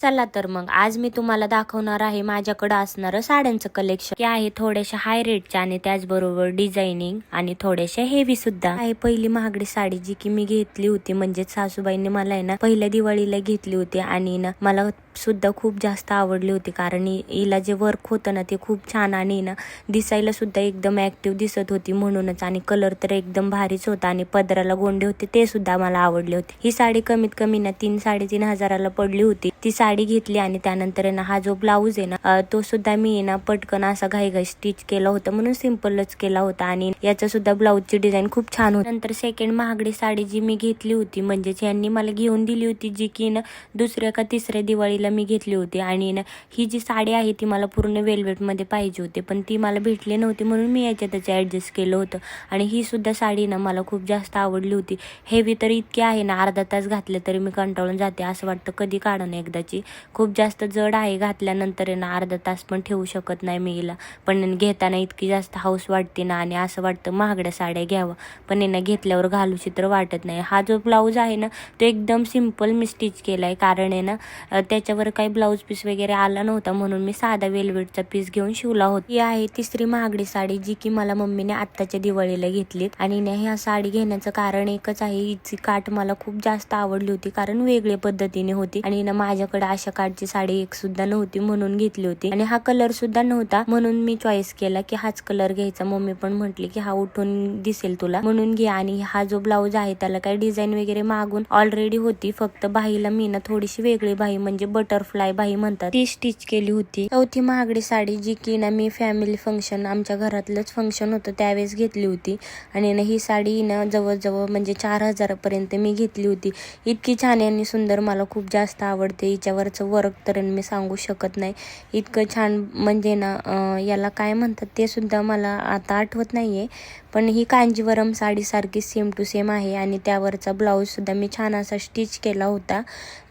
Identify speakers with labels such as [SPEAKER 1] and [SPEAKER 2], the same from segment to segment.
[SPEAKER 1] चला तर मग आज मी तुम्हाला दाखवणार आहे माझ्याकडे असणारं साड्यांचं कलेक्शन ते आहे थोड्याशा हाय रेटचे आणि त्याचबरोबर डिझायनिंग आणि थोड्याशा हेवी सुद्धा आहे। पहिली महागडी साडी जी की मी घेतली होती म्हणजे सासूबाईंनी मला आहे ना पहिल्या दिवाळीला घेतली होती आणि ना मला सुद्धा खूप जास्त आवडली होती कारण हिला जे वर्क होतं ना ते खूप छान आणि ना दिसायला सुद्धा एकदम ऍक्टिव्ह दिसत होती म्हणूनच आणि कलर तर एकदम भारीच होता आणि पदराला गोंडे होते ते सुद्धा मला आवडले होते। ही साडी कमीत कमी ना 3-3.5 हजाराला पडली होती। ती साडी घेतली आणि त्यानंतर आहे ना हा जो ब्लाऊज आहे ना तो सुद्धा मी ना पटकन असा घाई स्टिच केला होता म्हणून सिंपलच केला होता आणि याचा सुद्धा ब्लाऊजची डिझाईन खूप छान होती। नंतर सेकंड महागडी साडी जी मी घेतली होती म्हणजेच यांनी मला घेऊन दिली होती जी की ना दुसऱ्या का तिसऱ्या दिवाळीला मी घेतली होती आणि ना ही जी साडी आहे ती मला पूर्ण वेल्वेट मध्ये पाहिजे होती पण ती मला भेटली नव्हती म्हणून मी याच्यातच ऍडजस्ट केलं होतं आणि ही सुद्धा साडी ना मला खूप जास्त आवडली होती। हेवी तर इतकी आहे ना अर्धा तास घातले तरी मी कंटाळून जाते असं वाटतं कधी काढून एकदाची। खूप जास्त जड आहे घातल्यानंतर ना अर्धा तास पण ठेवू शकत नाही मी हिला पण घेताना इतकी जास्त हाऊस वाटते ना आणि असं वाटतं महागड्या साड्या घ्यावं पण ना घेतल्यावर घालूशी तर वाटत नाही। हा जो ब्लाऊज आहे ना तो एकदम सिंपल मी स्टिच केलाय कारण आहे ना त्याच्यावर काही ब्लाऊज पीस वगैरे आला नव्हता म्हणून मी साधा वेलवेटचा पीस घेऊन शिवला होता। ही आहे तिसरी महागडी साडी जी की मला मम्मीने आत्ताच्या दिवाळीला घेतली आणि ना ह्या साडी घेण्याचं कारण एकच आहे हिची काठ मला खूप जास्त आवडली होती कारण वेगळ्या पद्धतीने होती आणि ना माझ्याकडे अशा काठची साडी एक सुद्धा नव्हती म्हणून घेतली होती आणि हा कलर सुद्धा नव्हता म्हणून मी चॉईस केला की हाच कलर घ्यायचा। मम्मी पण म्हटली की हा उठून दिसेल तुला म्हणून घे आणि हा जो ब्लाऊज आहे त्याला काही डिझाईन वगैरे मागून ऑलरेडी होती फक्त बाहीला मी ना थोडीशी वेगळी बाही म्हणजे बटरफ्लाय बाही म्हणतात ती स्टिच केली होती। चौथी महागडी साडी जी की ना मी फॅमिली फंक्शन आमच्या घरातलंच फंक्शन होतं त्यावेळेस घेतली होती आणि ना ही साडी ना जवळजवळ म्हणजे 4,000 पर्यंत मी घेतली होती। इतकी छान आणि सुंदर मला खूप जास्त आवडते। हिच्यावरचं वर्क तर मी सांगू शकत नाही इतकं छान म्हणजे ना याला काय म्हणतात ते सुद्धा मला आता आठवत नाहीये पण ही कांजीवरम साडी सारखी सेम टू सेम आहे आणि त्यावरचा ब्लाऊज सुद्धा मी छान असा स्टिच केला होता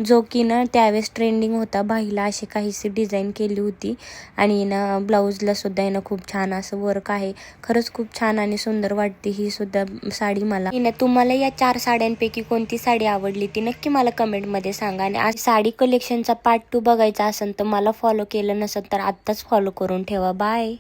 [SPEAKER 1] जो की ना त्यावेळेस ट्रेंडिंग होता। बाहीला अशी काहीशी डिझाईन केली होती आणि ना ब्लाऊजला सुद्धा ना खूप छान असं वर्क आहे। खरंच खूप छान आणि सुंदर वाटते ही सुद्धा साडी मला। तुम्हाला या 4 साड्यांपैकी कोणती साडी आवडली ती नक्की मला कमेंट मध्ये सांगा आणि आज साडी कलेक्शनचा पार्ट 2 बघायचा असेल तर मला फॉलो केलं नसेल तर आत्ताच फॉलो करून ठेवा। बाय।